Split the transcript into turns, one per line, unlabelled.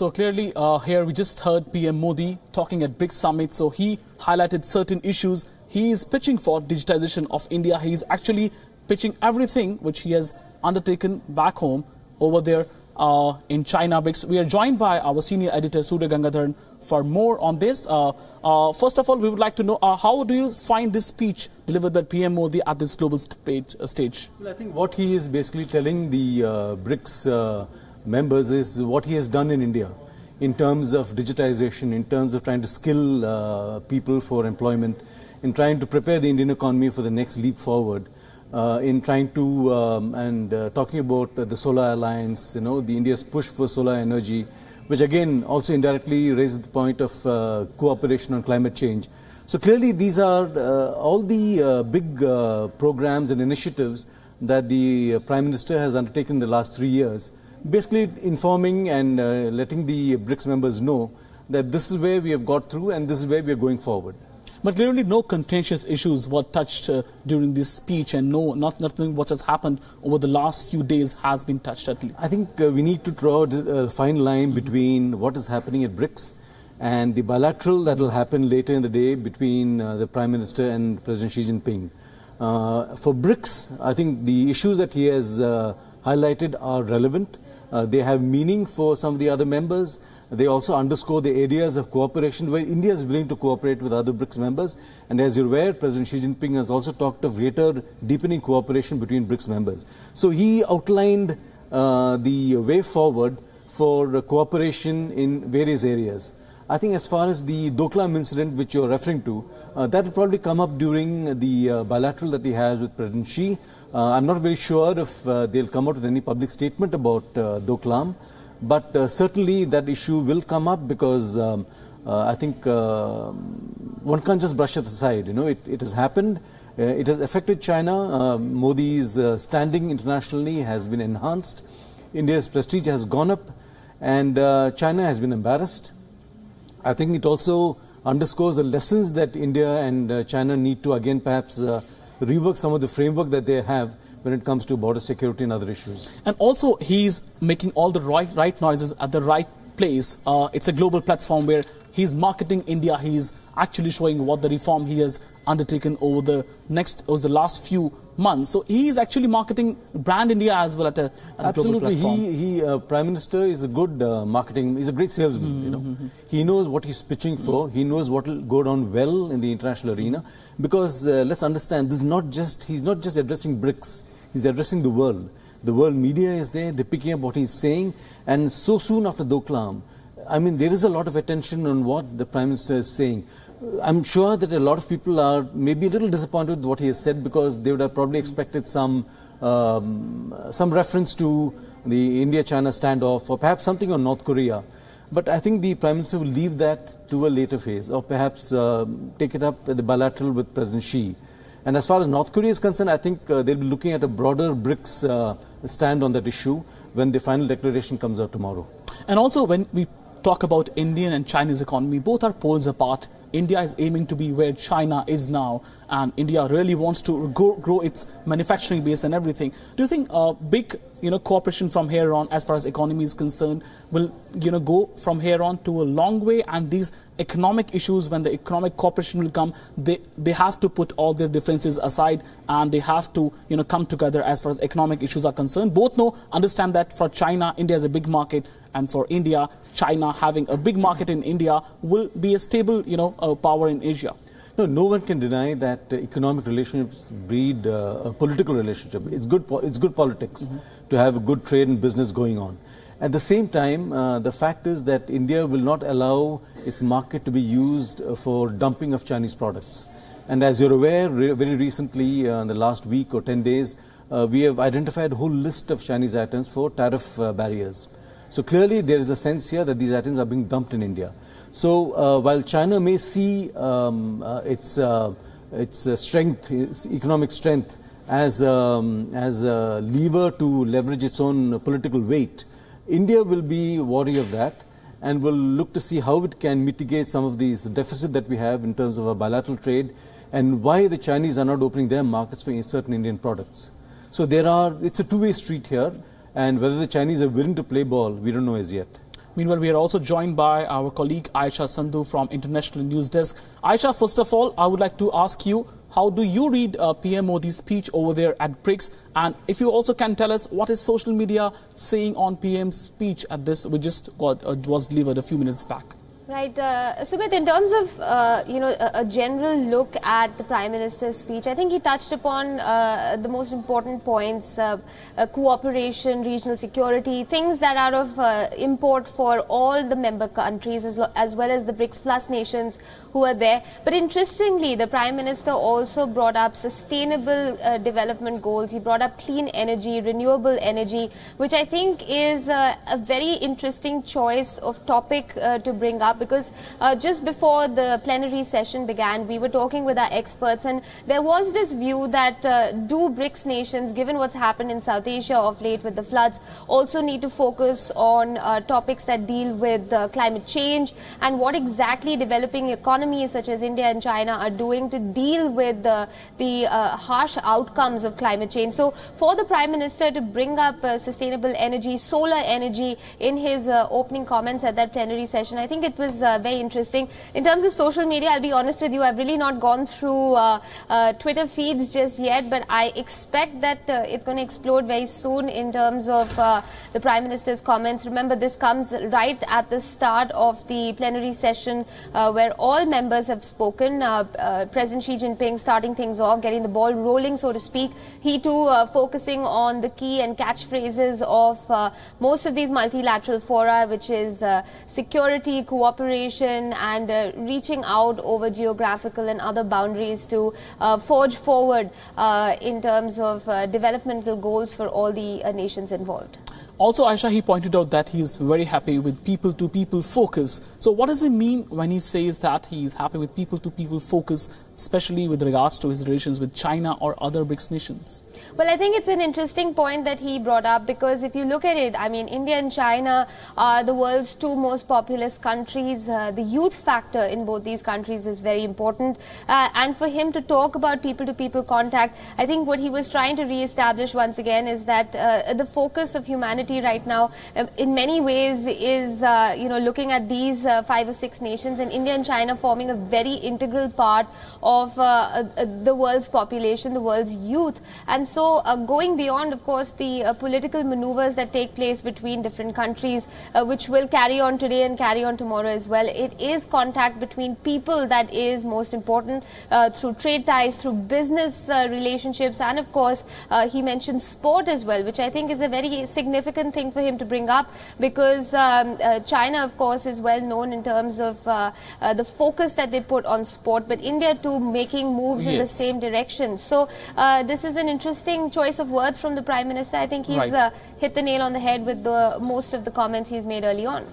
So clearly here we just heard PM Modi talking at BRICS Summit. So he highlighted certain issues. He is pitching for digitization of India. He is actually pitching everything which he has undertaken back home over there in China. BRICS. We are joined by our senior editor Surya Gangadharan for more on this. First of all, we would like to know how do you find this speech delivered by PM Modi at this global stage?
Well, I think what he is basically telling the BRICS members is what he has done in India in terms of digitization, in terms of trying to skill people for employment, in trying to prepare the Indian economy for the next leap forward, in trying to talking about the Solar Alliance, the India's push for solar energy, which again also indirectly raises the point of cooperation on climate change. So clearly these are all the big programs and initiatives that the Prime Minister has undertaken in the last 3 years, basically informing and letting the BRICS members know that this is where we have got through and this is where we are going forward.
But clearly no contentious issues were touched during this speech, and nothing what has happened over the last few days has been touched at least.
I think we need to draw a fine line between what is happening at BRICS and the bilateral that will happen later in the day between the Prime Minister and President Xi Jinping. For BRICS, I think the issues that he has highlighted are relevant. They have meaning for some of the other members. They also underscore the areas of cooperation where India is willing to cooperate with other BRICS members. And as you're aware, President Xi Jinping has also talked of greater deepening cooperation between BRICS members. So he outlined the way forward for cooperation in various areas. I think as far as the Doklam incident which you're referring to, that will probably come up during the bilateral that he has with President Xi. I'm not very sure if they'll come out with any public statement about Doklam, but certainly that issue will come up because I think one can't just brush it aside. It has happened. It has affected China. Modi's standing internationally has been enhanced. India's prestige has gone up, and China has been embarrassed. I think it also underscores the lessons that India and China need to again perhaps rework some of the framework that they have when it comes to border security and other issues.
And also he's making all the right noises at the right place. It's a global platform where he's marketing India. He's actually showing what the reform he has undertaken over the last few months. So he is actually marketing brand India as well at a global platform.
Absolutely. Prime Minister is a good marketing, he's a great salesman. He knows what he's pitching for. He knows what will go down well in the international arena. Because let's understand, this is not just, he's not just addressing BRICS, he's addressing the world. The world media is there, they're picking up what he's saying. And so soon after Doklam, I mean, there is a lot of attention on what the Prime Minister is saying. I'm sure that a lot of people are maybe a little disappointed with what he has said because they would have probably expected some reference to the India-China standoff or perhaps something on North Korea. But I think the Prime Minister will leave that to a later phase or perhaps take it up at the bilateral with President Xi. And as far as North Korea is concerned, I think they'll be looking at a broader BRICS stand on that issue when the final declaration comes out tomorrow.
And also when we talk about Indian and Chinese economy, both are poles apart. India is aiming to be where China is now, and India really wants to grow its manufacturing base and everything. Do you think big cooperation from here on, as far as economy is concerned, will go from here on to a long way? And these economic issues, when the economic cooperation will come, they have to put all their differences aside and they have to come together as far as economic issues are concerned. Both understand that for China, India is a big market, and for India, China having a big market in India will be a stable power in Asia.
No one can deny that economic relationships breed a political relationship. It's good politics to have a good trade and business going on. At the same time, the fact is that India will not allow its market to be used for dumping of Chinese products. And as you're aware, very recently, in the last week or 10 days, we have identified a whole list of Chinese items for tariff barriers. So clearly there is a sense here that these items are being dumped in India. So while China may see its strength, its economic strength as a lever to leverage its own political weight, India will be wary of that and will look to see how it can mitigate some of these deficit that we have in terms of our bilateral trade and why the Chinese are not opening their markets for certain Indian products. So it's a two-way street here, and whether the Chinese are willing to play ball, we don't know as yet.
Meanwhile, we are also joined by our colleague Aisha Sandhu from International News Desk. Aisha, first of all, I would like to ask you, how do you read PM Modi's speech over there at BRICS? And if you also can tell us what is social media saying on PM's speech at this, which just was delivered a few minutes back.
Right, Sumit, in terms of, a general look at the Prime Minister's speech, I think he touched upon the most important points, cooperation, regional security, things that are of import for all the member countries as well as the BRICS Plus nations who are there. But interestingly, the Prime Minister also brought up sustainable development goals. He brought up clean energy, renewable energy, which I think is a very interesting choice of topic to bring up. Because just before the plenary session began, we were talking with our experts, and there was this view that do BRICS nations, given what's happened in South Asia of late with the floods, also need to focus on topics that deal with climate change and what exactly developing economies such as India and China are doing to deal with the harsh outcomes of climate change. So for the Prime Minister to bring up sustainable energy, solar energy in his opening comments at that plenary session, I think it was very interesting. In terms of social media, I'll be honest with you, I've really not gone through Twitter feeds just yet, but I expect that it's going to explode very soon in terms of the Prime Minister's comments. Remember, this comes right at the start of the plenary session where all members have spoken. President Xi Jinping starting things off, getting the ball rolling, so to speak. He too focusing on the key and catchphrases of most of these multilateral fora, which is security, cooperation, and reaching out over geographical and other boundaries to forge forward in terms of developmental goals for all the nations involved.
Also, Aisha, he pointed out that he's very happy with people-to-people focus. So what does he mean when he says that he's happy with people-to-people focus, especially with regards to his relations with China or other BRICS nations?
Well, I think it's an interesting point that he brought up, because if you look at it, I mean, India and China are the world's two most populous countries. The youth factor in both these countries is very important. And for him to talk about people-to-people contact, I think what he was trying to re-establish once again is that the focus of humanity right now, in many ways, is looking at these 5 or 6 nations, and India and China forming a very integral part of the world's population, the world's youth. And so going beyond, of course, the political maneuvers that take place between different countries, which will carry on today and carry on tomorrow as well, it is contact between people that is most important, through trade ties, through business relationships, and of course he mentioned sport as well, which I think is a very significant thing for him to bring up, because China, of course, is well known in terms of the focus that they put on sport, but India too making moves in the same direction. So this is an interesting choice of words from the Prime Minister. I think he's hit the nail on the head with most of the comments he's made early on.